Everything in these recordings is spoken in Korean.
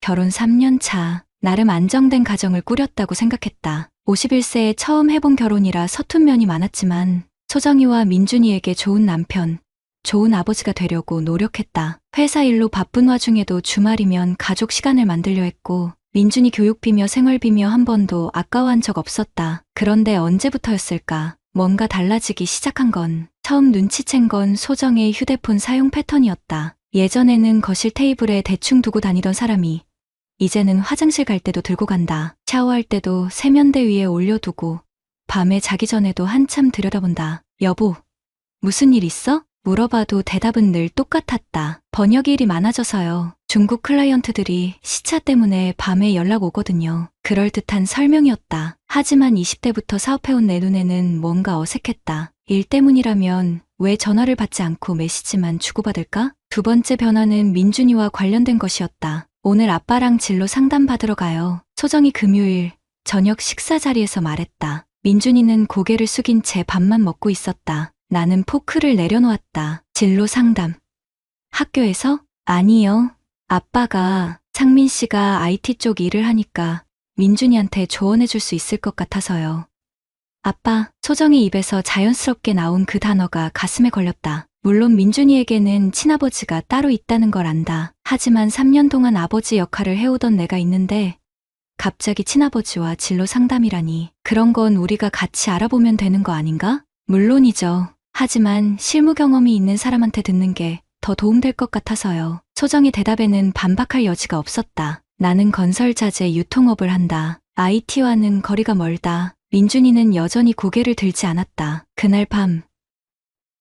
결혼 3년 차, 나름 안정된 가정을 꾸렸다고 생각했다. 51세에 처음 해본 결혼이라 서툰 면이 많았지만 소정이와 민준이에게 좋은 남편, 좋은 아버지가 되려고 노력했다. 회사 일로 바쁜 와중에도 주말이면 가족 시간을 만들려 했고 민준이 교육비며 생활비며 한 번도 아까워한 적 없었다. 그런데 언제부터였을까? 뭔가 달라지기 시작한 건 처음 눈치챈 건 소정의 휴대폰 사용 패턴이었다. 예전에는 거실 테이블에 대충 두고 다니던 사람이 이제는 화장실 갈 때도 들고 간다. 샤워할 때도 세면대 위에 올려두고 밤에 자기 전에도 한참 들여다본다. 여보, 무슨 일 있어? 물어봐도 대답은 늘 똑같았다. 번역 일이 많아져서요. 중국 클라이언트들이 시차 때문에 밤에 연락 오거든요. 그럴듯한 설명이었다. 하지만 20대부터 사업해온 내 눈에는 뭔가 어색했다. 일 때문이라면 왜 전화를 받지 않고 메시지만 주고받을까? 두 번째 변화는 민준이와 관련된 것이었다. 오늘 아빠랑 진로 상담 받으러 가요. 소정이 금요일 저녁 식사 자리에서 말했다. 민준이는 고개를 숙인 채 밥만 먹고 있었다. 나는 포크를 내려놓았다. 진로 상담. 학교에서? 아니요. 아빠가 상민 씨가 IT 쪽 일을 하니까 민준이한테 조언해 줄 수 있을 것 같아서요. 아빠, 소정의 입에서 자연스럽게 나온 그 단어가 가슴에 걸렸다. 물론 민준이에게는 친아버지가 따로 있다는 걸 안다. 하지만 3년 동안 아버지 역할을 해오던 내가 있는데 갑자기 친아버지와 진로 상담이라니. 그런 건 우리가 같이 알아보면 되는 거 아닌가? 물론이죠. 하지만 실무 경험이 있는 사람한테 듣는 게 더 도움될 것 같아서요. 소정의 대답에는 반박할 여지가 없었다. 나는 건설자재 유통업을 한다. IT와는 거리가 멀다. 민준이는 여전히 고개를 들지 않았다. 그날 밤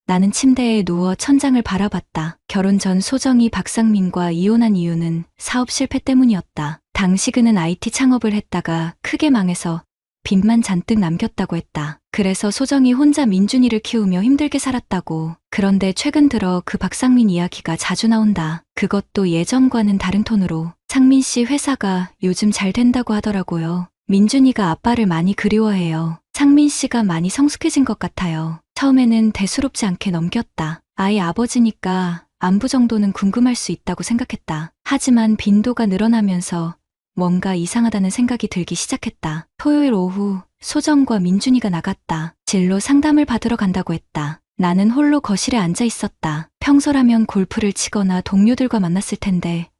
나는 침대에 누워 천장을 바라봤다. 결혼 전 소정이 박상민과 이혼한 이유는 사업 실패 때문이었다. 당시 그는 IT 창업을 했다가 크게 망해서 빚만 잔뜩 남겼다고 했다. 그래서 소정이 혼자 민준이를 키우며 힘들게 살았다고. 그런데 최근 들어 그 박상민 이야기가 자주 나온다. 그것도 예전과는 다른 톤으로. 상민 씨 회사가 요즘 잘 된다고 하더라고요. 민준이가 아빠를 많이 그리워해요. 상민 씨가 많이 성숙해진 것 같아요. 처음에는 대수롭지 않게 넘겼다. 아이 아버지니까 안부 정도는 궁금할 수 있다고 생각했다. 하지만 빈도가 늘어나면서 뭔가 이상하다는 생각이 들기 시작했다. 토요일 오후 소정과 민준이가 나갔다. 진로 상담을 받으러 간다고 했다. 나는 홀로 거실에 앉아 있었다. 평소라면 골프를 치거나 동료들과 만났을 텐데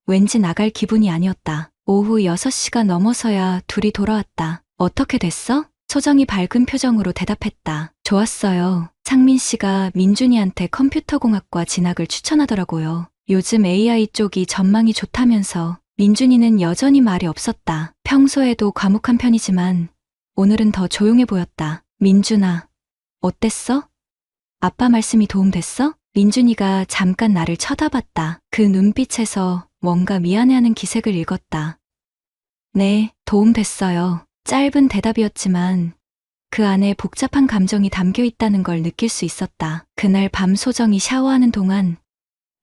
왠지 나갈 기분이 아니었다. 오후 6시가 넘어서야 둘이 돌아왔다. 어떻게 됐어? 소정이 밝은 표정으로 대답했다. 좋았어요. 상민 씨가 민준이한테 컴퓨터공학과 진학을 추천하더라고요. 요즘 AI 쪽이 전망이 좋다면서. 민준이는 여전히 말이 없었다. 평소에도 과묵한 편이지만 오늘은 더 조용해 보였다. 민준아, 어땠어? 아빠 말씀이 도움됐어? 민준이가 잠깐 나를 쳐다봤다. 그 눈빛에서 뭔가 미안해하는 기색을 읽었다. 네, 도움됐어요. 짧은 대답이었지만 그 안에 복잡한 감정이 담겨 있다는 걸 느낄 수 있었다. 그날 밤 소정이 샤워하는 동안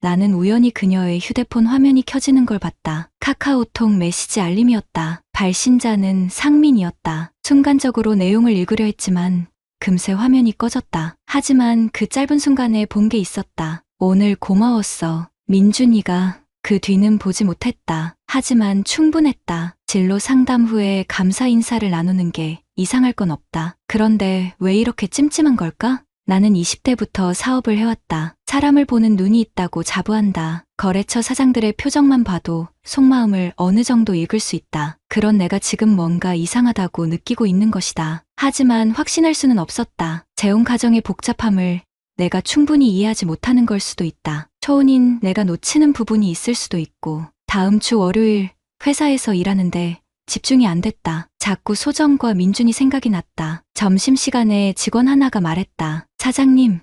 나는 우연히 그녀의 휴대폰 화면이 켜지는 걸 봤다. 카카오톡 메시지 알림이었다. 발신자는 상민이었다. 순간적으로 내용을 읽으려 했지만 금세 화면이 꺼졌다. 하지만 그 짧은 순간에 본 게 있었다. 오늘 고마웠어. 민준이가. 그 뒤는 보지 못했다. 하지만 충분했다. 진로 상담 후에 감사 인사를 나누는 게 이상할 건 없다. 그런데 왜 이렇게 찜찜한 걸까? 나는 20대부터 사업을 해왔다. 사람을 보는 눈이 있다고 자부한다. 거래처 사장들의 표정만 봐도 속마음을 어느 정도 읽을 수 있다. 그런 내가 지금 뭔가 이상하다고 느끼고 있는 것이다. 하지만 확신할 수는 없었다. 재혼 가정의 복잡함을 내가 충분히 이해하지 못하는 걸 수도 있다. 초혼인 내가 놓치는 부분이 있을 수도 있고. 다음 주 월요일 회사에서 일하는데 집중이 안 됐다. 자꾸 소정과 민준이 생각이 났다. 점심시간에 직원 하나가 말했다. 사장님,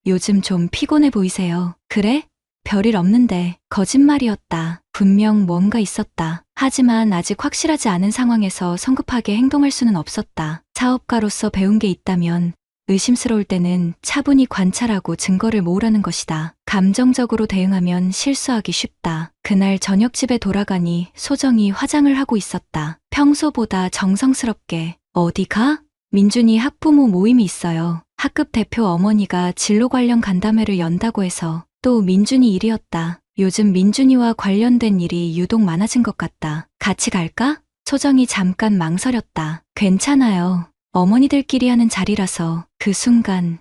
요즘 좀 피곤해 보이세요. 그래? 별일 없는데. 거짓말이었다. 분명 뭔가 있었다. 하지만 아직 확실하지 않은 상황에서 성급하게 행동할 수는 없었다. 사업가로서 배운 게 있다면 의심스러울 때는 차분히 관찰하고 증거를 모으라는 것이다. 감정적으로 대응하면 실수하기 쉽다. 그날 저녁 집에 돌아가니 소정이 화장을 하고 있었다. 평소보다 정성스럽게. 어디 가? 민준이 학부모 모임이 있어요. 학급 대표 어머니가 진로 관련 간담회를 연다고 해서. 또 민준이 일이었다. 요즘 민준이와 관련된 일이 유독 많아진 것 같다. 같이 갈까? 소정이 잠깐 망설였다. 괜찮아요. 어머니들끼리 하는 자리라서. 그 순간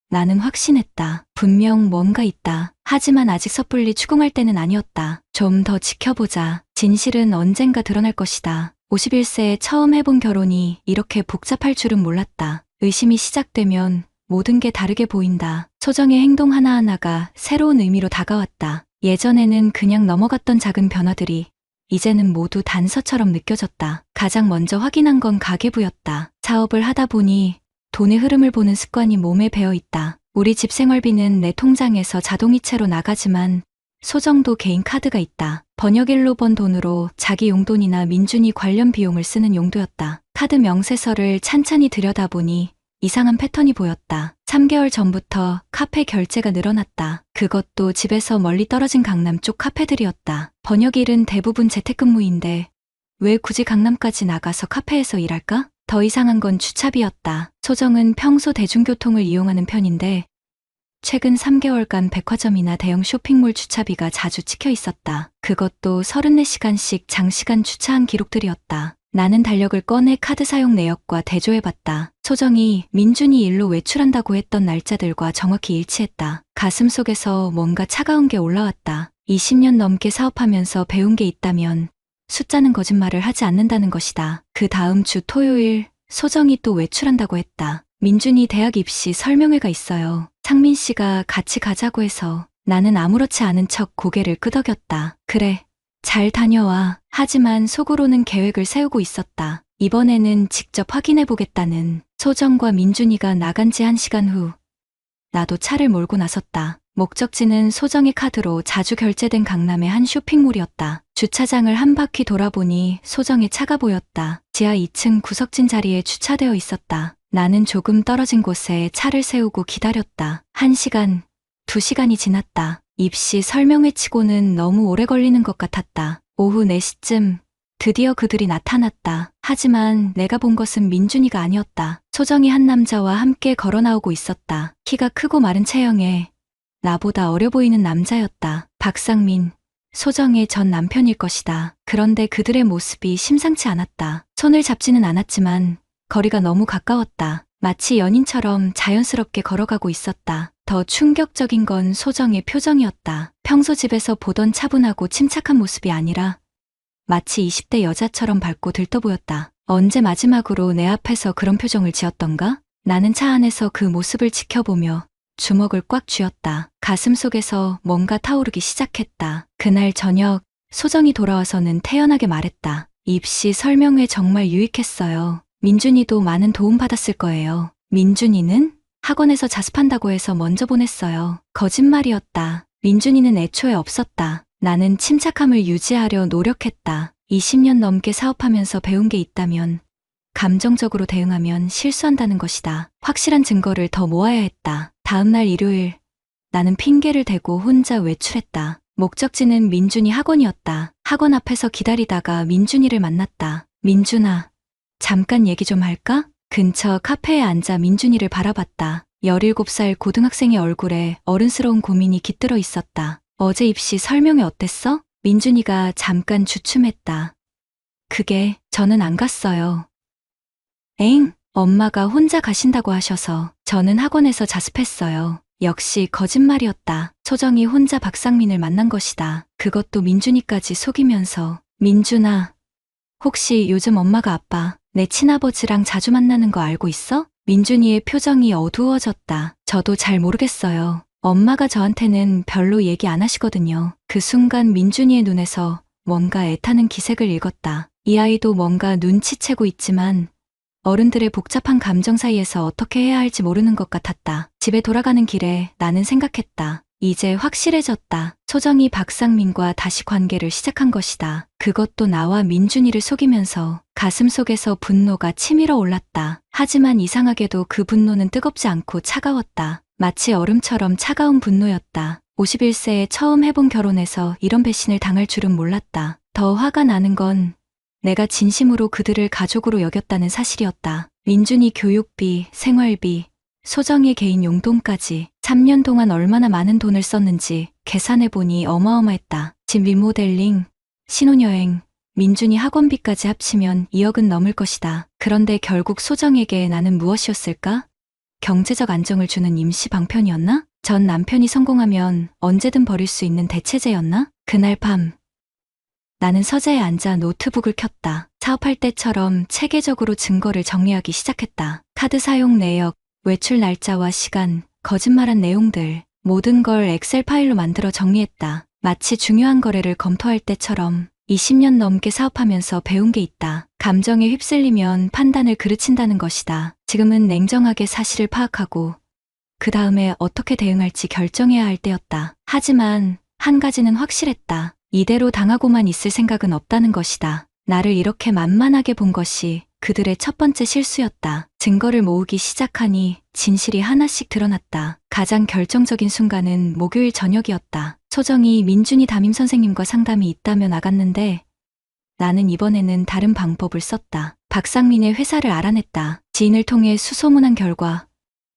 나는 확신했다. 분명 뭔가 있다. 하지만 아직 섣불리 추궁할 때는 아니었다. 좀 더 지켜보자. 진실은 언젠가 드러날 것이다. 51세에 처음 해본 결혼이 이렇게 복잡할 줄은 몰랐다. 의심이 시작되면 모든 게 다르게 보인다. 소정의 행동 하나하나가 새로운 의미로 다가왔다. 예전에는 그냥 넘어갔던 작은 변화들이 이제는 모두 단서처럼 느껴졌다. 가장 먼저 확인한 건 가계부였다. 사업을 하다 보니 돈의 흐름을 보는 습관이 몸에 배어 있다. 우리 집 생활비는 내 통장에서 자동이체로 나가지만 소정도 개인 카드가 있다. 번역일로 번 돈으로 자기 용돈이나 민준이 관련 비용을 쓰는 용도였다. 카드 명세서를 찬찬히 들여다보니 이상한 패턴이 보였다. 3개월 전부터 카페 결제가 늘어났다. 그것도 집에서 멀리 떨어진 강남 쪽 카페들이었다. 번역일은 대부분 재택근무인데 왜 굳이 강남까지 나가서 카페에서 일할까? 더 이상한 건 주차비였다. 소정은 평소 대중교통을 이용하는 편인데 최근 3개월간 백화점이나 대형 쇼핑몰 주차비가 자주 찍혀 있었다. 그것도 34시간씩 장시간 주차한 기록들이었다. 나는 달력을 꺼내 카드 사용 내역과 대조해봤다. 소정이 민준이 일로 외출한다고 했던 날짜들과 정확히 일치했다. 가슴속에서 뭔가 차가운 게 올라왔다. 20년 넘게 사업하면서 배운 게 있다면 숫자는 거짓말을 하지 않는다는 것이다. 그 다음 주 토요일 소정이 또 외출한다고 했다. 민준이 대학 입시 설명회가 있어요. 상민 씨가 같이 가자고 해서. 나는 아무렇지 않은 척 고개를 끄덕였다. 그래, 잘 다녀와. 하지만 속으로는 계획을 세우고 있었다. 이번에는 직접 확인해보겠다는. 소정과 민준이가 나간 지 1시간 후 나도 차를 몰고 나섰다. 목적지는 소정의 카드로 자주 결제된 강남의 한 쇼핑몰이었다. 주차장을 한 바퀴 돌아보니 소정의 차가 보였다. 지하 2층 구석진 자리에 주차되어 있었다. 나는 조금 떨어진 곳에 차를 세우고 기다렸다. 1시간, 2시간이 지났다. 입시 설명회 치고는 너무 오래 걸리는 것 같았다. 오후 4시쯤 드디어 그들이 나타났다. 하지만 내가 본 것은 민준이가 아니었다. 소정이 한 남자와 함께 걸어 나오고 있었다. 키가 크고 마른 체형에 나보다 어려 보이는 남자였다. 박상민, 소정의 전 남편일 것이다. 그런데 그들의 모습이 심상치 않았다. 손을 잡지는 않았지만 거리가 너무 가까웠다. 마치 연인처럼 자연스럽게 걸어가고 있었다. 더 충격적인 건 소정의 표정이었다. 평소 집에서 보던 차분하고 침착한 모습이 아니라 마치 20대 여자처럼 밝고 들떠 보였다. 언제 마지막으로 내 앞에서 그런 표정을 지었던가? 나는 차 안에서 그 모습을 지켜보며 주먹을 꽉 쥐었다. 가슴속에서 뭔가 타오르기 시작했다. 그날 저녁 소정이 돌아와서는 태연하게 말했다. 입시 설명회 정말 유익했어요. 민준이도 많은 도움 받았을 거예요. 민준이는? 학원에서 자습한다고 해서 먼저 보냈어요. 거짓말이었다. 민준이는 애초에 없었다. 나는 침착함을 유지하려 노력했다. 20년 넘게 사업하면서 배운 게 있다면 감정적으로 대응하면 실수한다는 것이다. 확실한 증거를 더 모아야 했다. 다음날 일요일 나는 핑계를 대고 혼자 외출했다. 목적지는 민준이 학원이었다. 학원 앞에서 기다리다가 민준이를 만났다. 민준아, 잠깐 얘기 좀 할까? 근처 카페에 앉아 민준이를 바라봤다. 17살 고등학생의 얼굴에 어른스러운 고민이 깃들어 있었다. 어제 입시 설명회 어땠어? 민준이가 잠깐 주춤했다. 저는 안 갔어요. 엥? 엄마가 혼자 가신다고 하셔서. 저는 학원에서 자습했어요. 역시 거짓말이었다. 소정이 혼자 박상민을 만난 것이다. 그것도 민준이까지 속이면서. 민준아, 혹시 요즘 엄마가 아빠, 내 친아버지랑 자주 만나는 거 알고 있어? 민준이의 표정이 어두워졌다. 저도 잘 모르겠어요. 엄마가 저한테는 별로 얘기 안 하시거든요. 그 순간 민준이의 눈에서 뭔가 애타는 기색을 읽었다. 이 아이도 뭔가 눈치채고 있지만 어른들의 복잡한 감정 사이에서 어떻게 해야 할지 모르는 것 같았다. 집에 돌아가는 길에 나는 생각했다. 이제 확실해졌다. 소정이 박상민과 다시 관계를 시작한 것이다. 그것도 나와 민준이를 속이면서. 가슴속에서 분노가 치밀어 올랐다. 하지만 이상하게도 그 분노는 뜨겁지 않고 차가웠다. 마치 얼음처럼 차가운 분노였다. 51세에 처음 해본 결혼에서 이런 배신을 당할 줄은 몰랐다. 더 화가 나는 건 내가 진심으로 그들을 가족으로 여겼다는 사실이었다. 민준이 교육비, 생활비, 소정의 개인 용돈까지 3년 동안 얼마나 많은 돈을 썼는지 계산해보니 어마어마했다. 집 리모델링, 신혼여행, 민준이 학원비까지 합치면 2억은 넘을 것이다. 그런데 결국 소정에게 나는 무엇이었을까? 경제적 안정을 주는 임시 방편이었나? 전 남편이 성공하면 언제든 버릴 수 있는 대체제였나? 그날 밤 나는 서재에 앉아 노트북을 켰다. 사업할 때처럼 체계적으로 증거를 정리하기 시작했다. 카드 사용 내역, 외출 날짜와 시간, 거짓말한 내용들, 모든 걸 엑셀 파일로 만들어 정리했다. 마치 중요한 거래를 검토할 때처럼 20년 넘게 사업하면서 배운 게 있다. 감정에 휩쓸리면 판단을 그르친다는 것이다. 지금은 냉정하게 사실을 파악하고 그 다음에 어떻게 대응할지 결정해야 할 때였다. 하지만 한 가지는 확실했다. 이대로 당하고만 있을 생각은 없다는 것이다. 나를 이렇게 만만하게 본 것이 그들의 첫 번째 실수였다. 증거를 모으기 시작하니 진실이 하나씩 드러났다. 가장 결정적인 순간은 목요일 저녁이었다. 소정이 민준이 담임 선생님과 상담이 있다며 나갔는데 나는 이번에는 다른 방법을 썼다. 박상민의 회사를 알아냈다. 지인을 통해 수소문한 결과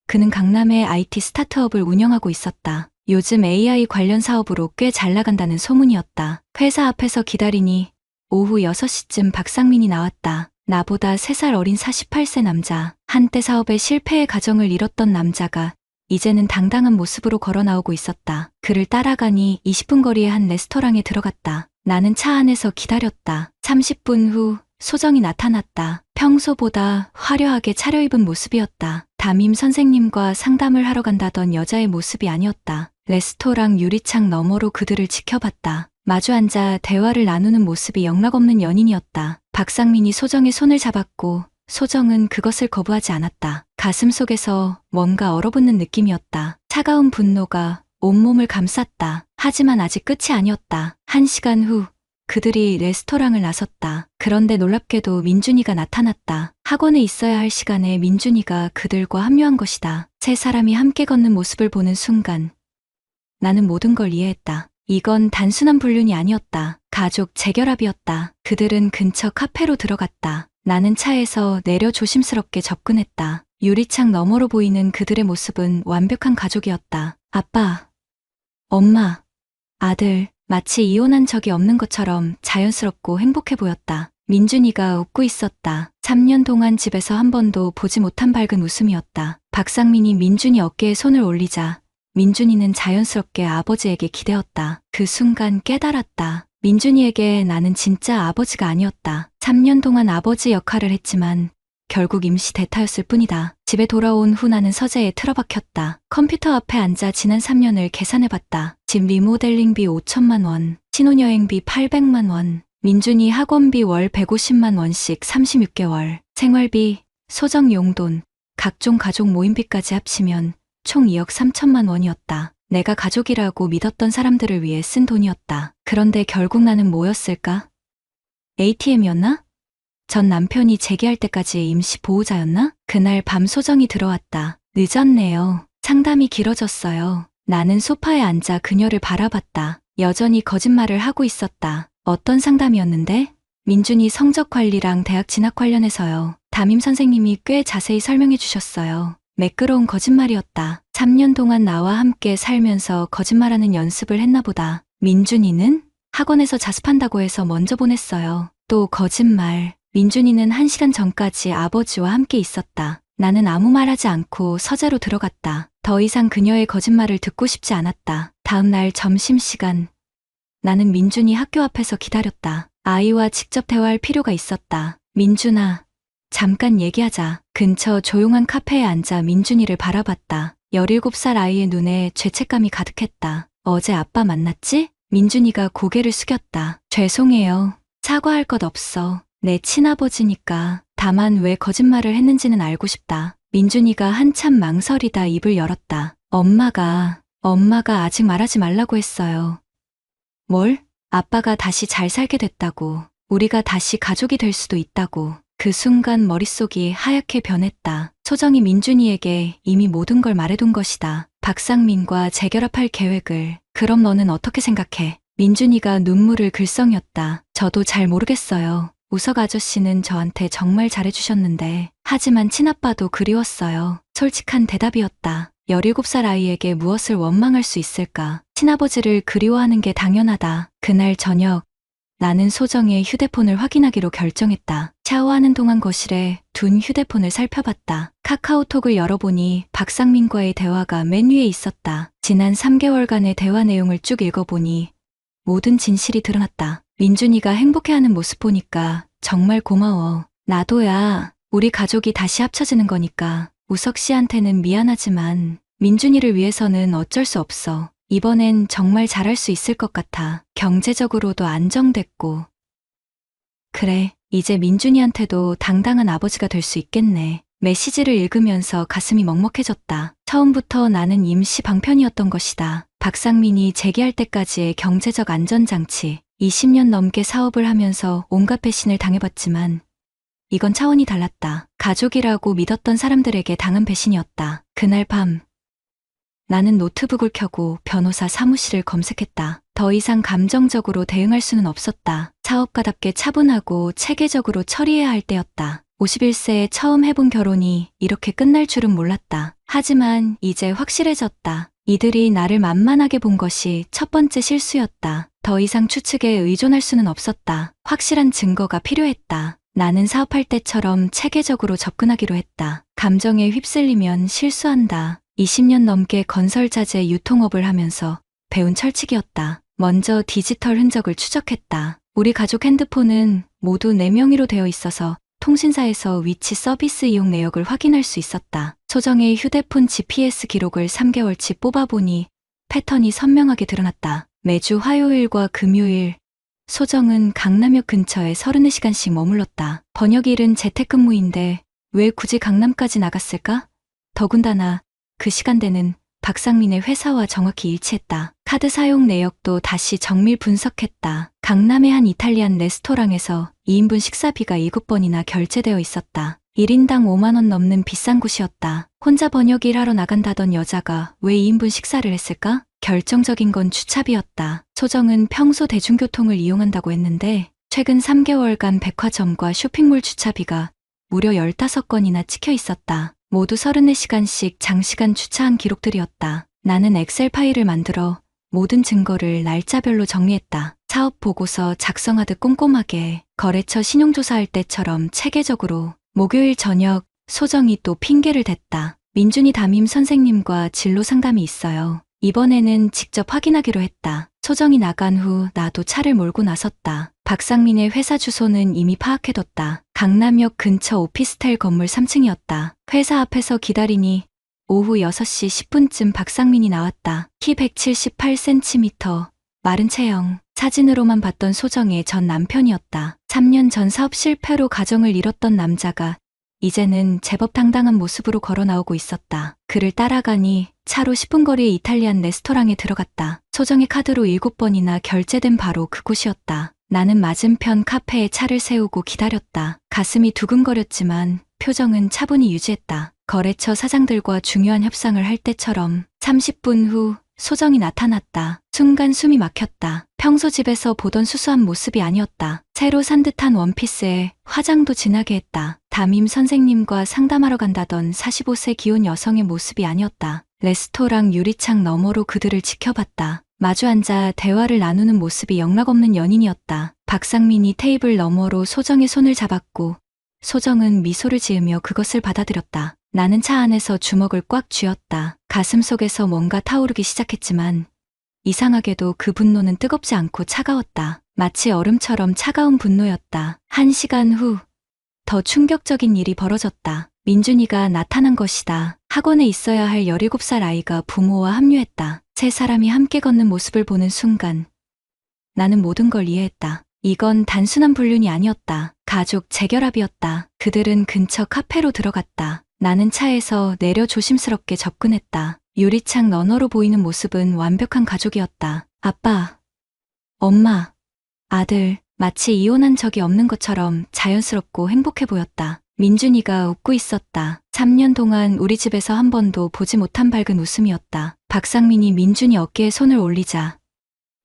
그는 강남의 IT 스타트업을 운영하고 있었다. 요즘 AI 관련 사업으로 꽤 잘 나간다는 소문이었다. 회사 앞에서 기다리니 오후 6시쯤 박상민이 나왔다. 나보다 3살 어린 48세 남자. 한때 사업에 실패의 가정을 잃었던 남자가 이제는 당당한 모습으로 걸어 나오고 있었다. 그를 따라가니 20분 거리의 한 레스토랑에 들어갔다. 나는 차 안에서 기다렸다. 30분 후 소정이 나타났다. 평소보다 화려하게 차려입은 모습이었다. 담임 선생님과 상담을 하러 간다던 여자의 모습이 아니었다. 레스토랑 유리창 너머로 그들을 지켜봤다. 마주 앉아 대화를 나누는 모습이 영락없는 연인이었다. 박상민이 소정의 손을 잡았고 소정은 그것을 거부하지 않았다. 가슴속에서 뭔가 얼어붙는 느낌이었다. 차가운 분노가 온몸을 감쌌다. 하지만 아직 끝이 아니었다. 1시간 후 그들이 레스토랑을 나섰다. 그런데 놀랍게도 민준이가 나타났다. 학원에 있어야 할 시간에 민준이가 그들과 합류한 것이다. 세 사람이 함께 걷는 모습을 보는 순간 나는 모든 걸 이해했다. 이건 단순한 불륜이 아니었다. 가족 재결합이었다. 그들은 근처 카페로 들어갔다. 나는 차에서 내려 조심스럽게 접근했다. 유리창 너머로 보이는 그들의 모습은 완벽한 가족이었다. 아빠, 엄마, 아들, 마치 이혼한 적이 없는 것처럼 자연스럽고 행복해 보였다. 민준이가 웃고 있었다. 3년 동안 집에서 한 번도 보지 못한 밝은 웃음이었다. 박상민이 민준이 어깨에 손을 올리자 민준이는 자연스럽게 아버지에게 기대었다. 그 순간 깨달았다. 민준이에게 나는 진짜 아버지가 아니었다. 3년 동안 아버지 역할을 했지만 결국 임시 대타였을 뿐이다. 집에 돌아온 후 나는 서재에 틀어박혔다. 컴퓨터 앞에 앉아 지난 3년을 계산해봤다. 집 리모델링비 5천만 원, 신혼여행비 800만 원, 민준이 학원비 월 150만 원씩 36개월, 생활비, 소정 용돈, 각종 가족 모임비까지 합치면 총 2억 3천만 원이었다. 내가 가족이라고 믿었던 사람들을 위해 쓴 돈이었다. 그런데 결국 나는 뭐였을까? ATM이었나? 전 남편이 재기할 때까지 임시 보호자였나? 그날 밤 소정이 들어왔다. 늦었네요. 상담이 길어졌어요. 나는 소파에 앉아 그녀를 바라봤다. 여전히 거짓말을 하고 있었다. 어떤 상담이었는데? 민준이 성적 관리랑 대학 진학 관련해서요. 담임 선생님이 꽤 자세히 설명해 주셨어요. 매끄러운 거짓말이었다. 3년 동안 나와 함께 살면서 거짓말하는 연습을 했나 보다. 민준이는 학원에서 자습한다고 해서 먼저 보냈어요. 또 거짓말. 민준이는 1시간 전까지 아버지와 함께 있었다. 나는 아무 말 하지 않고 서재로 들어갔다. 더 이상 그녀의 거짓말을 듣고 싶지 않았다. 다음 날 점심시간. 나는 민준이 학교 앞에서 기다렸다. 아이와 직접 대화할 필요가 있었다. 민준아, 잠깐 얘기하자. 근처 조용한 카페에 앉아 민준이를 바라봤다. 17살 아이의 눈에 죄책감이 가득했다. 어제 아빠 만났지? 민준이가 고개를 숙였다. 죄송해요. 사과할 것 없어. 내 친아버지니까. 다만 왜 거짓말을 했는지는 알고 싶다. 민준이가 한참 망설이다 입을 열었다. 엄마가 아직 말하지 말라고 했어요. 뭘? 아빠가 다시 잘 살게 됐다고. 우리가 다시 가족이 될 수도 있다고. 그 순간 머릿속이 하얗게 변했다. 소정이 민준이에게 이미 모든 걸 말해둔 것이다. 박상민과 재결합할 계획을. 그럼 너는 어떻게 생각해? 민준이가 눈물을 글썽였다. 저도 잘 모르겠어요. 우석 아저씨는 저한테 정말 잘해주셨는데 하지만 친아빠도 그리웠어요. 솔직한 대답이었다. 17살 아이에게 무엇을 원망할 수 있을까? 친아버지를 그리워하는 게 당연하다. 그날 저녁, 나는 소정의 휴대폰을 확인하기로 결정했다. 샤워하는 동안 거실에 둔 휴대폰을 살펴봤다. 카카오톡을 열어보니 박상민과의 대화가 맨 위에 있었다. 지난 3개월간의 대화 내용을 쭉 읽어보니 모든 진실이 드러났다. 민준이가 행복해하는 모습 보니까 정말 고마워. 나도야. 우리 가족이 다시 합쳐지는 거니까. 우석 씨한테는 미안하지만 민준이를 위해서는 어쩔 수 없어. 이번엔 정말 잘할 수 있을 것 같아. 경제적으로도 안정됐고. 그래, 이제 민준이한테도 당당한 아버지가 될 수 있겠네. 메시지를 읽으면서 가슴이 먹먹해졌다. 처음부터 나는 임시 방편이었던 것이다. 박상민이 재기할 때까지의 경제적 안전장치, 20년 넘게 사업을 하면서 온갖 배신을 당해봤지만 이건 차원이 달랐다. 가족이라고 믿었던 사람들에게 당한 배신이었다. 그날 밤, 나는 노트북을 켜고 변호사 사무실을 검색했다. 더 이상 감정적으로 대응할 수는 없었다. 사업가답게 차분하고 체계적으로 처리해야 할 때였다. 51세에 처음 해본 결혼이 이렇게 끝날 줄은 몰랐다. 하지만 이제 확실해졌다. 이들이 나를 만만하게 본 것이 첫 번째 실수였다. 더 이상 추측에 의존할 수는 없었다. 확실한 증거가 필요했다. 나는 사업할 때처럼 체계적으로 접근하기로 했다. 감정에 휩쓸리면 실수한다. 20년 넘게 건설자재 유통업을 하면서 배운 철칙이었다. 먼저 디지털 흔적을 추적했다. 우리 가족 핸드폰은 모두 내 명의로 되어 있어서 통신사에서 위치 서비스 이용 내역을 확인할 수 있었다. 소정의 휴대폰 GPS 기록을 3개월치 뽑아보니 패턴이 선명하게 드러났다. 매주 화요일과 금요일, 소정은 강남역 근처에 34시간씩 머물렀다. 번역일은 재택근무인데 왜 굳이 강남까지 나갔을까? 더군다나 그 시간대는 박상민의 회사와 정확히 일치했다. 카드 사용 내역도 다시 정밀 분석했다. 강남의 한 이탈리안 레스토랑에서 2인분 식사비가 7번이나 결제되어 있었다. 1인당 5만 원 넘는 비싼 곳이었다. 혼자 번역일 하러 나간다던 여자가 왜 2인분 식사를 했을까? 결정적인 건 주차비였다. 소정은 평소 대중교통을 이용한다고 했는데 최근 3개월간 백화점과 쇼핑몰 주차비가 무려 15건이나 찍혀 있었다. 모두 34시간씩 장시간 주차한 기록들이었다. 나는 엑셀 파일을 만들어 모든 증거를 날짜별로 정리했다. 사업 보고서 작성하듯 꼼꼼하게, 거래처 신용조사할 때처럼 체계적으로. 목요일 저녁, 소정이 또 핑계를 댔다. 민준이 담임 선생님과 진로 상담이 있어요. 이번에는 직접 확인하기로 했다. 소정이 나간 후 나도 차를 몰고 나섰다. 박상민의 회사 주소는 이미 파악해뒀다. 강남역 근처 오피스텔 건물 3층이었다. 회사 앞에서 기다리니 오후 6시 10분쯤 박상민이 나왔다. 키 178cm, 마른 체형. 사진으로만 봤던 소정의 전 남편이었다. 3년 전 사업 실패로 가정을 잃었던 남자가 이제는 제법 당당한 모습으로 걸어 나오고 있었다. 그를 따라가니 차로 10분 거리의 이탈리안 레스토랑에 들어갔다. 소정의 카드로 7번이나 결제된 바로 그곳이었다. 나는 맞은편 카페에 차를 세우고 기다렸다. 가슴이 두근거렸지만 표정은 차분히 유지했다. 거래처 사장들과 중요한 협상을 할 때처럼. 30분 후 소정이 나타났다. 순간 숨이 막혔다. 평소 집에서 보던 수수한 모습이 아니었다. 새로 산 듯한 원피스에 화장도 진하게 했다. 담임 선생님과 상담하러 간다던 45세 기혼 여성의 모습이 아니었다. 레스토랑 유리창 너머로 그들을 지켜봤다. 마주 앉아 대화를 나누는 모습이 영락없는 연인이었다. 박상민이 테이블 너머로 소정의 손을 잡았고 소정은 미소를 지으며 그것을 받아들였다. 나는 차 안에서 주먹을 꽉 쥐었다. 가슴속에서 뭔가 타오르기 시작했지만 이상하게도 그 분노는 뜨겁지 않고 차가웠다. 마치 얼음처럼 차가운 분노였다. 1시간 후 더 충격적인 일이 벌어졌다. 민준이가 나타난 것이다. 학원에 있어야 할 17살 아이가 부모와 합류했다. 세 사람이 함께 걷는 모습을 보는 순간 나는 모든 걸 이해했다. 이건 단순한 불륜이 아니었다. 가족 재결합이었다. 그들은 근처 카페로 들어갔다. 나는 차에서 내려 조심스럽게 접근했다. 유리창 너머로 보이는 모습은 완벽한 가족이었다. 아빠, 엄마, 아들, 마치 이혼한 적이 없는 것처럼 자연스럽고 행복해 보였다. 민준이가 웃고 있었다. 3년 동안 우리 집에서 한 번도 보지 못한 밝은 웃음이었다. 박상민이 민준이 어깨에 손을 올리자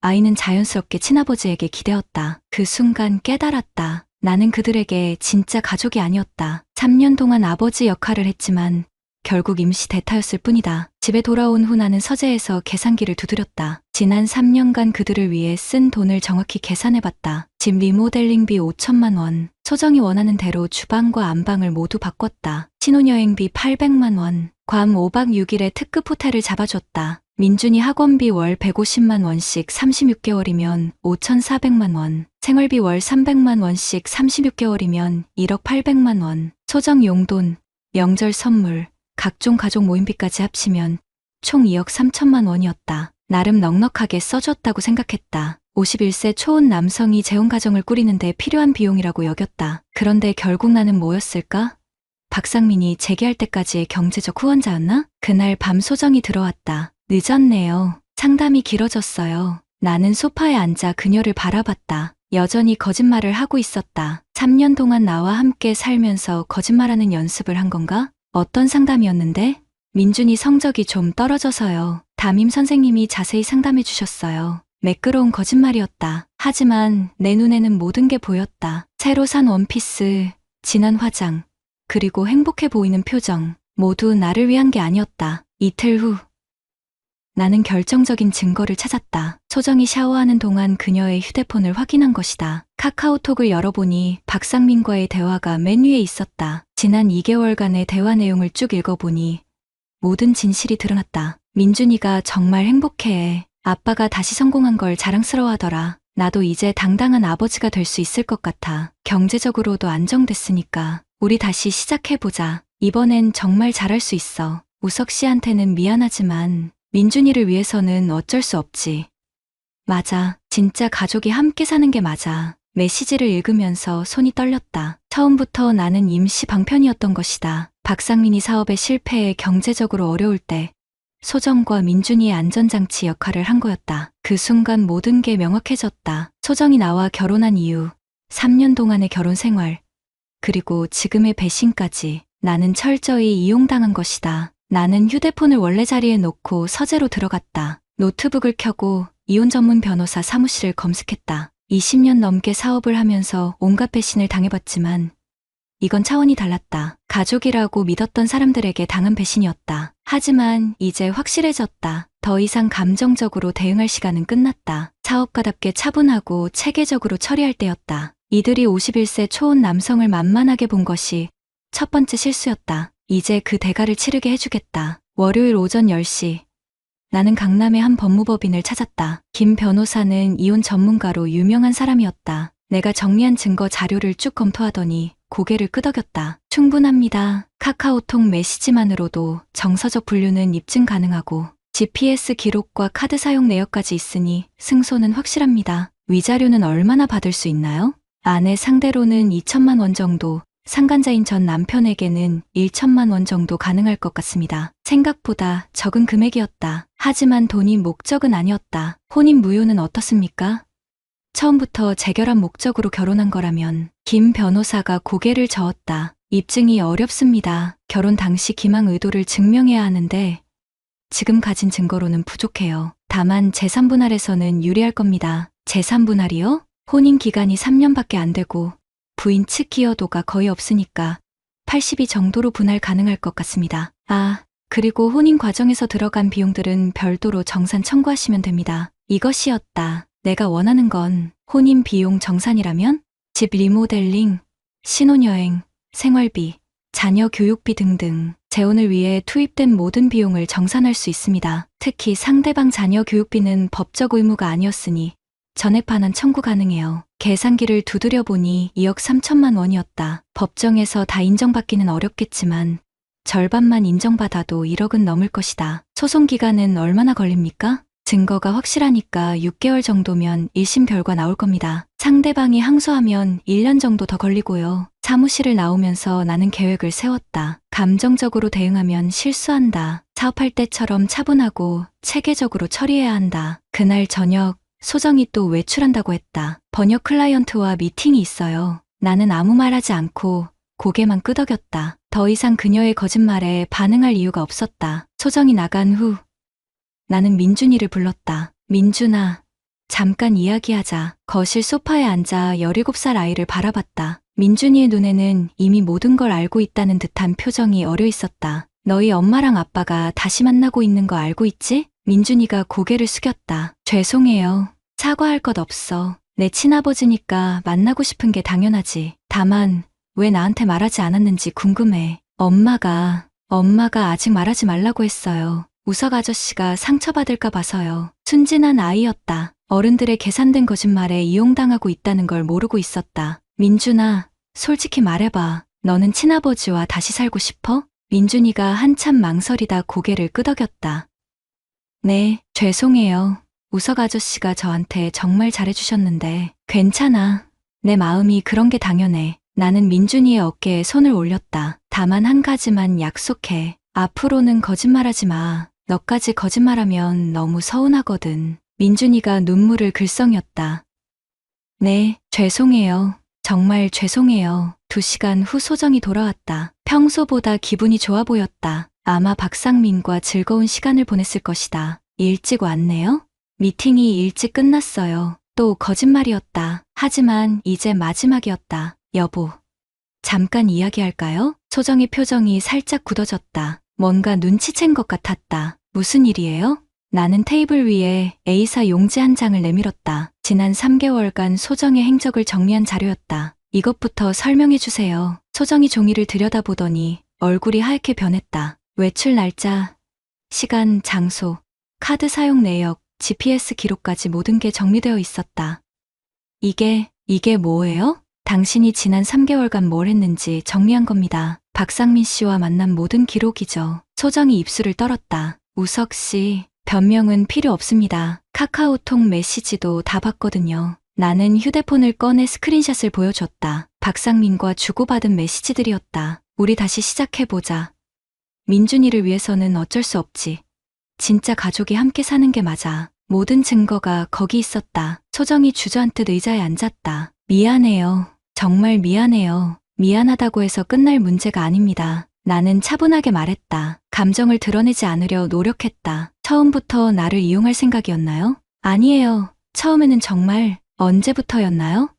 아이는 자연스럽게 친아버지에게 기대었다. 그 순간 깨달았다. 나는 그들에게 진짜 가족이 아니었다. 3년 동안 아버지 역할을 했지만 결국 임시 대타였을 뿐이다. 집에 돌아온 후 나는 서재에서 계산기를 두드렸다. 지난 3년간 그들을 위해 쓴 돈을 정확히 계산해봤다. 집 리모델링비 5천만 원, 소정이 원하는 대로 주방과 안방을 모두 바꿨다. 신혼여행비 800만 원, 괌 5박 6일의 특급 호텔을 잡아줬다. 민준이 학원비 월 150만 원씩 36개월이면 5,400만 원, 생활비 월 300만 원씩 36개월이면 1억 800만 원, 소정 용돈, 명절 선물, 각종 가족 모임비까지 합치면 총 2억 3천만 원이었다. 나름 넉넉하게 써줬다고 생각했다. 51세 초혼 남성이 재혼 가정을 꾸리는데 필요한 비용이라고 여겼다. 그런데 결국 나는 뭐였을까? 박상민이 재기할 때까지의 경제적 후원자였나? 그날 밤 소정이 들어왔다. 늦었네요. 상담이 길어졌어요. 나는 소파에 앉아 그녀를 바라봤다. 여전히 거짓말을 하고 있었다. 3년 동안 나와 함께 살면서 거짓말하는 연습을 한 건가? 어떤 상담이었는데? 민준이 성적이 좀 떨어져서요. 담임 선생님이 자세히 상담해 주셨어요. 매끄러운 거짓말이었다. 하지만 내 눈에는 모든 게 보였다. 새로 산 원피스, 진한 화장, 그리고 행복해 보이는 표정. 모두 나를 위한 게 아니었다. 이틀 후 나는 결정적인 증거를 찾았다. 소정이 샤워하는 동안 그녀의 휴대폰을 확인한 것이다. 카카오톡을 열어보니 박상민과의 대화가 맨 위에 있었다. 지난 2개월간의 대화 내용을 쭉 읽어보니 모든 진실이 드러났다. 민준이가 정말 행복해해. 아빠가 다시 성공한 걸 자랑스러워하더라. 나도 이제 당당한 아버지가 될 수 있을 것 같아. 경제적으로도 안정됐으니까 우리 다시 시작해보자. 이번엔 정말 잘할 수 있어. 우석 씨한테는 미안하지만 민준이를 위해서는 어쩔 수 없지. 맞아. 진짜 가족이 함께 사는 게 맞아. 메시지를 읽으면서 손이 떨렸다. 처음부터 나는 임시 방편이었던 것이다. 박상민이 사업에 실패해 경제적으로 어려울 때 소정과 민준이의 안전장치 역할을 한 거였다. 그 순간 모든 게 명확해졌다. 소정이 나와 결혼한 이유, 3년 동안의 결혼 생활, 그리고 지금의 배신까지. 나는 철저히 이용당한 것이다. 나는 휴대폰을 원래 자리에 놓고 서재로 들어갔다. 노트북을 켜고 이혼 전문 변호사 사무실을 검색했다. 20년 넘게 사업을 하면서 온갖 배신을 당해봤지만 이건 차원이 달랐다. 가족이라고 믿었던 사람들에게 당한 배신이었다. 하지만 이제 확실해졌다. 더 이상 감정적으로 대응할 시간은 끝났다. 사업가답게 차분하고 체계적으로 처리할 때였다. 이들이 51세 초혼 남성을 만만하게 본 것이 첫 번째 실수였다. 이제 그 대가를 치르게 해주겠다. 월요일 오전 10시. 나는 강남의 한 법무법인을 찾았다. 김 변호사는 이혼 전문가로 유명한 사람이었다. 내가 정리한 증거 자료를 쭉 검토하더니 고개를 끄덕였다. 충분합니다. 카카오톡 메시지만으로도 정서적 분류는 입증 가능하고 GPS 기록과 카드 사용 내역까지 있으니 승소는 확실합니다. 위자료는 얼마나 받을 수 있나요? 아내 상대로는 2천만 원 정도, 상간자인 전 남편에게는 1천만 원 정도 가능할 것 같습니다. 생각보다 적은 금액이었다. 하지만 돈이 목적은 아니었다. 혼인 무효는 어떻습니까? 처음부터 재결합 목적으로 결혼한 거라면. 김 변호사가 고개를 저었다. 입증이 어렵습니다. 결혼 당시 기망 의도를 증명해야 하는데 지금 가진 증거로는 부족해요. 다만 재산 분할에서는 유리할 겁니다. 재산 분할이요? 혼인 기간이 3년밖에 안 되고 부인 측 기여도가 거의 없으니까 80이 정도로 분할 가능할 것 같습니다. 아, 그리고 혼인 과정에서 들어간 비용들은 별도로 정산 청구하시면 됩니다. 이것이었다. 내가 원하는 건 혼인 비용 정산이라면 집 리모델링, 신혼여행, 생활비, 자녀 교육비 등등 재혼을 위해 투입된 모든 비용을 정산할 수 있습니다. 특히 상대방 자녀 교육비는 법적 의무가 아니었으니 전액 반환 청구 가능해요. 계산기를 두드려 보니 2억 3천만 원이었다. 법정에서 다 인정받기는 어렵겠지만 절반만 인정받아도 1억은 넘을 것이다. 소송 기간은 얼마나 걸립니까? 증거가 확실하니까 6개월 정도면 1심 결과 나올 겁니다. 상대방이 항소하면 1년 정도 더 걸리고요. 사무실을 나오면서 나는 계획을 세웠다. 감정적으로 대응하면 실수한다. 사업할 때처럼 차분하고 체계적으로 처리해야 한다. 그날 저녁 소정이 또 외출한다고 했다. 번역 클라이언트와 미팅이 있어요. 나는 아무 말 하지 않고 고개만 끄덕였다. 더 이상 그녀의 거짓말에 반응할 이유가 없었다. 소정이 나간 후 나는 민준이를 불렀다. 민준아, 잠깐 이야기하자. 거실 소파에 앉아 17살 아이를 바라봤다. 민준이의 눈에는 이미 모든 걸 알고 있다는 듯한 표정이 어려 있었다. 너희 엄마랑 아빠가 다시 만나고 있는 거 알고 있지? 민준이가 고개를 숙였다. 죄송해요. 사과할 것 없어. 내 친아버지니까 만나고 싶은 게 당연하지. 다만 왜 나한테 말하지 않았는지 궁금해. 엄마가 아직 말하지 말라고 했어요. 우석 아저씨가 상처받을까 봐서요. 순진한 아이였다. 어른들의 계산된 거짓말에 이용당하고 있다는 걸 모르고 있었다. 민준아, 솔직히 말해봐. 너는 친아버지와 다시 살고 싶어? 민준이가 한참 망설이다 고개를 끄덕였다. 네, 죄송해요. 우석 아저씨가 저한테 정말 잘해주셨는데 괜찮아. 내 마음이 그런 게 당연해. 나는 민준이의 어깨에 손을 올렸다. 다만 한 가지만 약속해. 앞으로는 거짓말하지 마. 너까지 거짓말하면 너무 서운하거든. 민준이가 눈물을 글썽였다. 네, 죄송해요. 정말 죄송해요. 2시간 후 소정이 돌아왔다. 평소보다 기분이 좋아 보였다. 아마 박상민과 즐거운 시간을 보냈을 것이다. 일찍 왔네요? 미팅이 일찍 끝났어요. 또 거짓말이었다. 하지만 이제 마지막이었다. 여보, 잠깐 이야기할까요? 소정의 표정이 살짝 굳어졌다. 뭔가 눈치챈 것 같았다. 무슨 일이에요? 나는 테이블 위에 A사 용지 한 장을 내밀었다. 지난 3개월간 소정의 행적을 정리한 자료였다. 이것부터 설명해 주세요. 소정이 종이를 들여다보더니 얼굴이 하얗게 변했다. 외출 날짜, 시간, 장소, 카드 사용 내역, GPS 기록까지 모든 게 정리되어 있었다. 이게 뭐예요? 당신이 지난 3개월간 뭘 했는지 정리한 겁니다. 박상민 씨와 만난 모든 기록이죠. 소정이 입술을 떨었다. 우석 씨, 변명은 필요 없습니다. 카카오톡 메시지도 다 봤거든요. 나는 휴대폰을 꺼내 스크린샷을 보여줬다. 박상민과 주고받은 메시지들이었다. 우리 다시 시작해보자. 민준이를 위해서는 어쩔 수 없지. 진짜 가족이 함께 사는 게 맞아. 모든 증거가 거기 있었다. 소정이 주저앉듯 의자에 앉았다. 미안해요. 정말 미안해요. 미안하다고 해서 끝날 문제가 아닙니다. 나는 차분하게 말했다. 감정을 드러내지 않으려 노력했다. 처음부터 나를 이용할 생각이었나요? 아니에요. 처음에는 정말 언제부터였나요?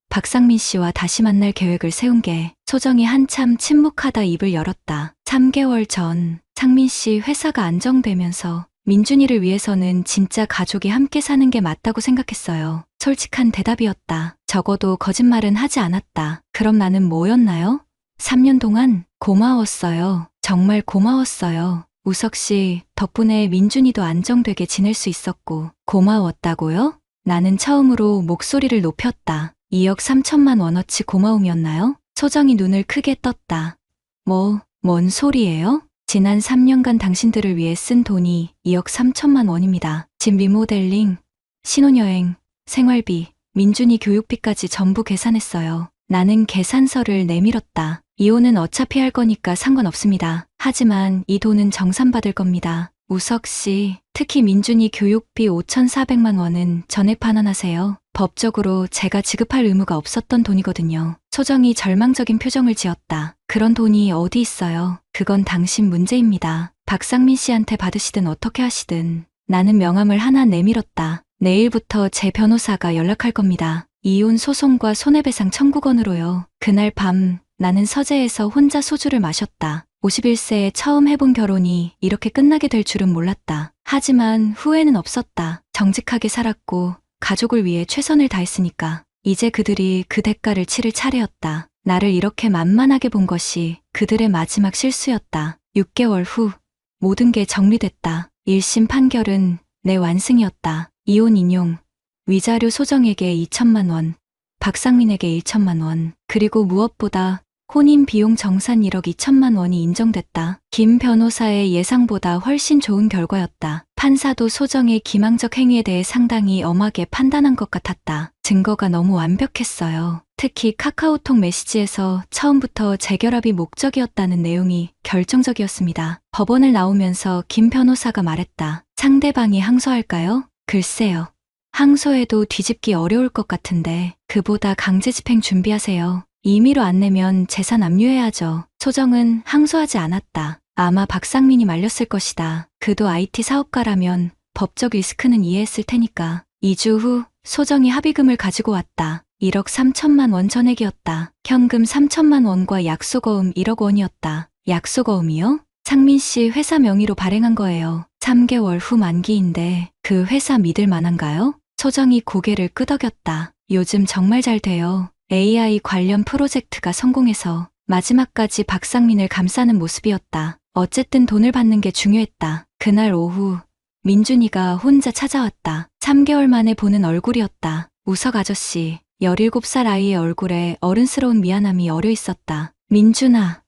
박상민 씨와 다시 만날 계획을 세운 게 소정이 한참 침묵하다 입을 열었다. 3개월 전 상민 씨 회사가 안정되면서 민준이를 위해서는 진짜 가족이 함께 사는 게 맞다고 생각했어요. 솔직한 대답이었다. 적어도 거짓말은 하지 않았다. 그럼 나는 뭐였나요? 3년 동안 고마웠어요. 정말 고마웠어요. 우석 씨 덕분에 민준이도 안정되게 지낼 수 있었고 고마웠다고요? 나는 처음으로 목소리를 높였다. 2억 3천만 원어치 고마움이었나요? 소정이 눈을 크게 떴다. 뭔 소리예요? 지난 3년간 당신들을 위해 쓴 돈이 2억 3천만 원입니다. 집 리모델링, 신혼여행, 생활비, 민준이 교육비까지 전부 계산했어요. 나는 계산서를 내밀었다. 이혼은 어차피 할 거니까 상관없습니다. 하지만 이 돈은 정산받을 겁니다. 우석 씨, 특히 민준이 교육비 5,400만 원은 전액 반환하세요. 법적으로 제가 지급할 의무가 없었던 돈이거든요. 소정이 절망적인 표정을 지었다. 그런 돈이 어디 있어요? 그건 당신 문제입니다. 박상민 씨한테 받으시든 어떻게 하시든. 나는 명함을 하나 내밀었다. 내일부터 제 변호사가 연락할 겁니다. 이혼 소송과 손해배상 청구건으로요. 그날 밤 나는 서재에서 혼자 소주를 마셨다. 51세에 처음 해본 결혼이 이렇게 끝나게 될 줄은 몰랐다. 하지만 후회는 없었다. 정직하게 살았고 가족을 위해 최선을 다했으니까. 이제 그들이 그 대가를 치를 차례였다. 나를 이렇게 만만하게 본 것이 그들의 마지막 실수였다. 6개월 후 모든 게 정리됐다. 1심 판결은 내 완승이었다. 이혼 인용, 위자료 소정에게 2천만 원, 박상민에게 1천만 원, 그리고 무엇보다 혼인 비용 정산 1억 2천만 원이 인정됐다. 김 변호사의 예상보다 훨씬 좋은 결과였다. 판사도 소정의 기망적 행위에 대해 상당히 엄하게 판단한 것 같았다. 증거가 너무 완벽했어요. 특히 카카오톡 메시지에서 처음부터 재결합이 목적이었다는 내용이 결정적이었습니다. 법원을 나오면서 김 변호사가 말했다. 상대방이 항소할까요? 글쎄요. 항소해도 뒤집기 어려울 것 같은데 그보다 강제집행 준비하세요. 임의로 안 내면 재산 압류해야죠. 소정은 항소하지 않았다. 아마 박상민이 말렸을 것이다. 그도 IT 사업가라면 법적 리스크는 이해했을 테니까. 2주 후 소정이 합의금을 가지고 왔다. 1억 3천만 원 전액이었다. 현금 3천만 원과 약속어음 1억 원이었다. 약속어음이요? 상민 씨 회사 명의로 발행한 거예요. 3개월 후 만기인데 그 회사 믿을 만한가요? 소정이 고개를 끄덕였다. 요즘 정말 잘 돼요. AI 관련 프로젝트가 성공해서 마지막까지 박상민을 감싸는 모습이었다. 어쨌든 돈을 받는 게 중요했다. 그날 오후 민준이가 혼자 찾아왔다. 3개월 만에 보는 얼굴이었다. 우석 아저씨, 17살 아이의 얼굴에 어른스러운 미안함이 어려 있었다. 민준아,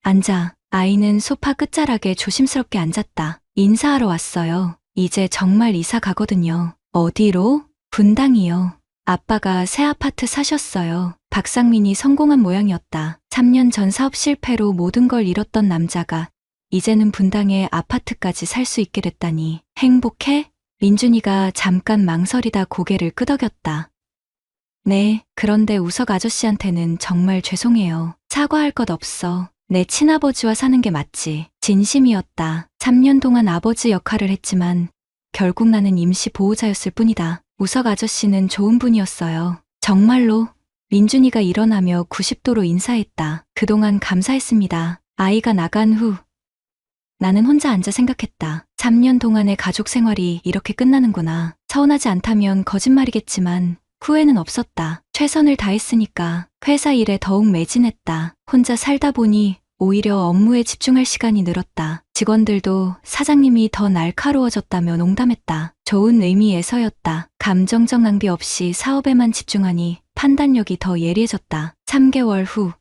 앉아. 아이는 소파 끝자락에 조심스럽게 앉았다. 인사하러 왔어요. 이제 정말 이사 가거든요. 어디로? 분당이요. 아빠가 새 아파트 사셨어요. 박상민이 성공한 모양이었다. 3년 전 사업 실패로 모든 걸 잃었던 남자가 이제는 분당에 아파트까지 살 수 있게 됐다니. 행복해? 민준이가 잠깐 망설이다 고개를 끄덕였다. 네, 그런데 우석 아저씨한테는 정말 죄송해요. 사과할 것 없어. 내 친아버지와 사는 게 맞지. 진심이었다. 3년 동안 아버지 역할을 했지만 결국 나는 임시 보호자였을 뿐이다. 우석 아저씨는 좋은 분이었어요. 정말로. 민준이가 일어나며 90도로 인사했다. 그동안 감사했습니다. 아이가 나간 후 나는 혼자 앉아 생각했다. 3년 동안의 가족 생활이 이렇게 끝나는구나. 서운하지 않다면 거짓말이겠지만 후회는 없었다. 최선을 다했으니까. 회사 일에 더욱 매진했다. 혼자 살다 보니 오히려 업무에 집중할 시간이 늘었다. 직원들도 사장님이 더 날카로워졌다며 농담했다. 좋은 의미에서였다. 감정적 낭비 없이 사업에만 집중하니 판단력이 더 예리해졌다. 3개월 후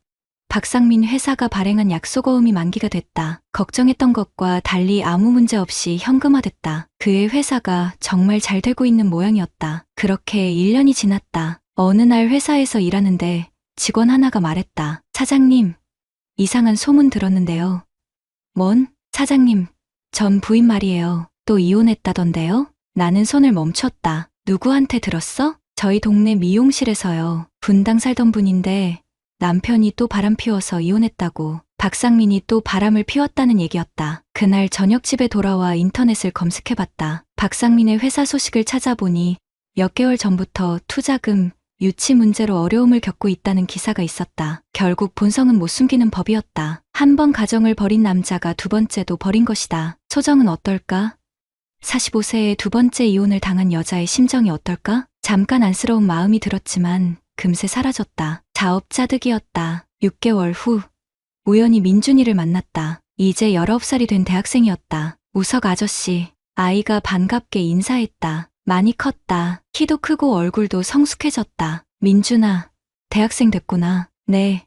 박상민 회사가 발행한 약속어음이 만기가 됐다. 걱정했던 것과 달리 아무 문제 없이 현금화됐다. 그의 회사가 정말 잘 되고 있는 모양이었다. 그렇게 1년이 지났다. 어느 날 회사에서 일하는데 직원 하나가 말했다. 사장님, 이상한 소문 들었는데요. 뭔? 사장님, 전 부인 말이에요. 또 이혼했다던데요? 나는 손을 멈췄다. 누구한테 들었어? 저희 동네 미용실에서요. 분당 살던 분인데 남편이 또 바람 피워서 이혼했다고. 박상민이 또 바람을 피웠다는 얘기였다. 그날 저녁 집에 돌아와 인터넷을 검색해봤다. 박상민의 회사 소식을 찾아보니 몇 개월 전부터 투자금, 유치 문제로 어려움을 겪고 있다는 기사가 있었다. 결국 본성은 못 숨기는 법이었다. 한 번 가정을 버린 남자가 두 번째도 버린 것이다. 소정은 어떨까? 45세에 두 번째 이혼을 당한 여자의 심정이 어떨까? 잠깐 안쓰러운 마음이 들었지만 금세 사라졌다. 자업자득이었다. 6개월 후 우연히 민준이를 만났다. 이제 19살이 된 대학생이었다. 우석 아저씨, 아이가 반갑게 인사했다. 많이 컸다. 키도 크고 얼굴도 성숙해졌다. 민준아, 대학생 됐구나. 네.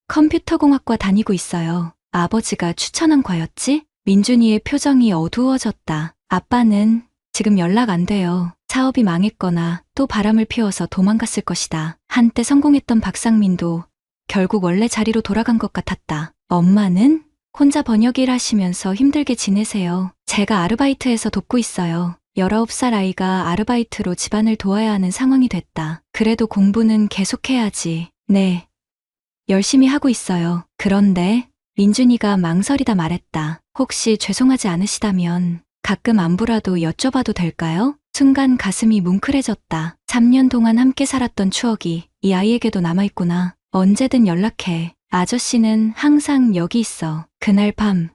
컴퓨터공학과 다니고 있어요. 아버지가 추천한 과였지? 민준이의 표정이 어두워졌다. 아빠는 지금 연락 안 돼요. 사업이 망했거나 또 바람을 피워서 도망갔을 것이다. 한때 성공했던 박상민도 결국 원래 자리로 돌아간 것 같았다. 엄마는? 혼자 번역 일 하시면서 힘들게 지내세요. 제가 아르바이트해서 돕고 있어요. 19살 아이가 아르바이트로 집안을 도와야 하는 상황이 됐다. 그래도 공부는 계속해야지. 네. 열심히 하고 있어요. 그런데 민준이가 망설이다 말했다. 혹시 죄송하지 않으시다면 가끔 안부라도 여쭤봐도 될까요? 순간 가슴이 뭉클해졌다. 3년 동안 함께 살았던 추억이 이 아이에게도 남아있구나. 언제든 연락해. 아저씨는 항상 여기 있어. 그날 밤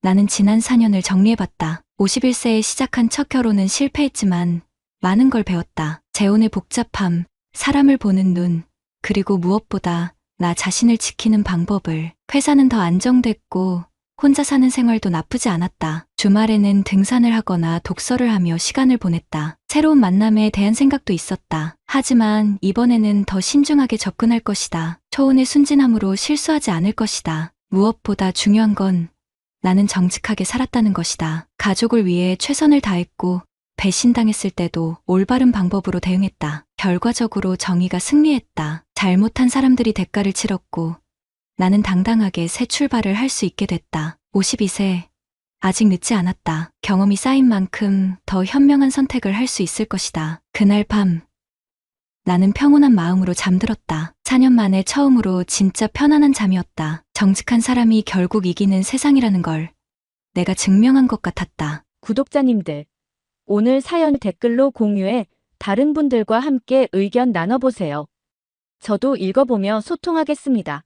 나는 지난 4년을 정리해봤다. 51세에 시작한 첫 결혼은 실패했지만 많은 걸 배웠다. 재혼의 복잡함, 사람을 보는 눈, 그리고 무엇보다 나 자신을 지키는 방법을. 회사는 더 안정됐고 혼자 사는 생활도 나쁘지 않았다. 주말에는 등산을 하거나 독서를 하며 시간을 보냈다. 새로운 만남에 대한 생각도 있었다. 하지만 이번에는 더 신중하게 접근할 것이다. 초혼의 순진함으로 실수하지 않을 것이다. 무엇보다 중요한 건 나는 정직하게 살았다는 것이다. 가족을 위해 최선을 다했고 배신당했을 때도 올바른 방법으로 대응했다. 결과적으로 정의가 승리했다. 잘못한 사람들이 대가를 치렀고 나는 당당하게 새 출발을 할 수 있게 됐다. 52세. 아직 늦지 않았다. 경험이 쌓인 만큼 더 현명한 선택을 할 수 있을 것이다. 그날 밤 나는 평온한 마음으로 잠들었다. 4년 만에 처음으로 진짜 편안한 잠이었다. 정직한 사람이 결국 이기는 세상이라는 걸 내가 증명한 것 같았다. 구독자님들, 오늘 사연 댓글로 공유해 다른 분들과 함께 의견 나눠보세요. 저도 읽어보며 소통하겠습니다.